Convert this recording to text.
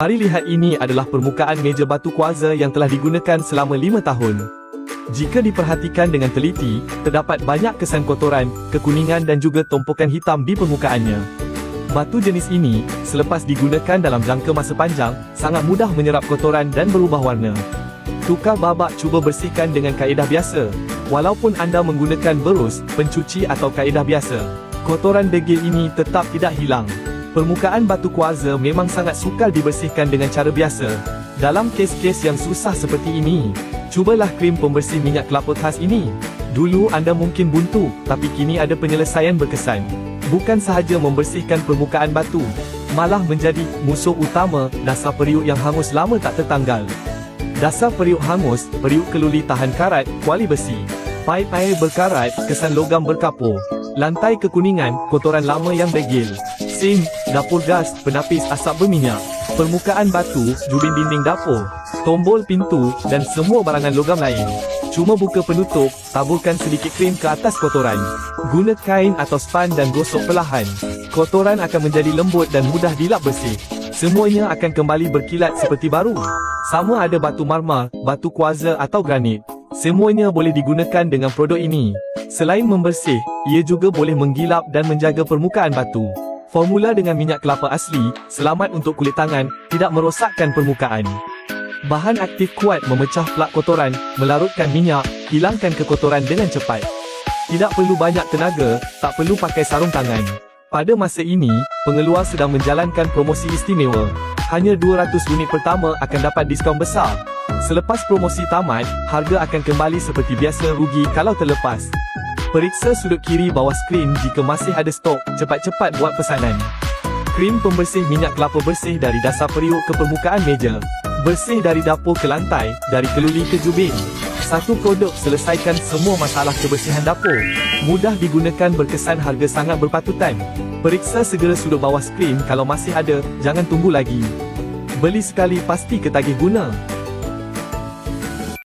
Mari lihat, ini adalah permukaan meja batu kuarza yang telah digunakan selama 5 tahun. Jika diperhatikan dengan teliti, terdapat banyak kesan kotoran, kekuningan dan juga tumpukan hitam di permukaannya. Batu jenis ini, selepas digunakan dalam jangka masa panjang, sangat mudah menyerap kotoran dan berubah warna. Tukar babak cuba bersihkan dengan kaedah biasa. Walaupun anda menggunakan berus, pencuci atau kaedah biasa, kotoran degil ini tetap tidak hilang. Permukaan batu kuarza memang sangat sukar dibersihkan dengan cara biasa. Dalam kes-kes yang susah seperti ini, cubalah krim pembersih minyak kelapa khas ini. Dulu anda mungkin buntu, tapi kini ada penyelesaian berkesan. Bukan sahaja membersihkan permukaan batu, malah menjadi musuh utama dasar periuk yang hangus lama tak tertanggal. Dasar periuk hangus, periuk keluli tahan karat, kuali besi. Paip air berkarat, kesan logam berkapur. Lantai kekuningan, kotoran lama yang degil. Sink, dapur gas, penapis asap berminyak. Permukaan batu, jubin dinding dapur, tombol pintu, dan semua barangan logam lain. Cuma buka penutup, taburkan sedikit krim ke atas kotoran. Guna kain atau span dan gosok perlahan. Kotoran akan menjadi lembut dan mudah dilap bersih. Semuanya akan kembali berkilat seperti baru. Sama ada batu marmar, batu kuarza atau granit. Semuanya boleh digunakan dengan produk ini. Selain membersih, ia juga boleh menggilap dan menjaga permukaan batu. Formula dengan minyak kelapa asli, selamat untuk kulit tangan, tidak merosakkan permukaan. Bahan aktif kuat memecah plak kotoran, melarutkan minyak, hilangkan kekotoran dengan cepat. Tidak perlu banyak tenaga, tak perlu pakai sarung tangan. Pada masa ini, pengeluar sedang menjalankan promosi istimewa. Hanya 200 unit pertama akan dapat diskaun besar. Selepas promosi tamat, harga akan kembali seperti biasa, rugi kalau terlepas. Periksa sudut kiri bawah skrin jika masih ada stok, cepat-cepat buat pesanan. Krim pembersih minyak kelapa bersih dari dasar periuk ke permukaan meja. Bersih dari dapur ke lantai, dari keluli ke jubin. Satu produk selesaikan semua masalah kebersihan dapur. Mudah digunakan, berkesan, harga sangat berpatutan. Periksa segera sudut bawah skrin kalau masih ada, jangan tunggu lagi. Beli sekali pasti ketagih guna.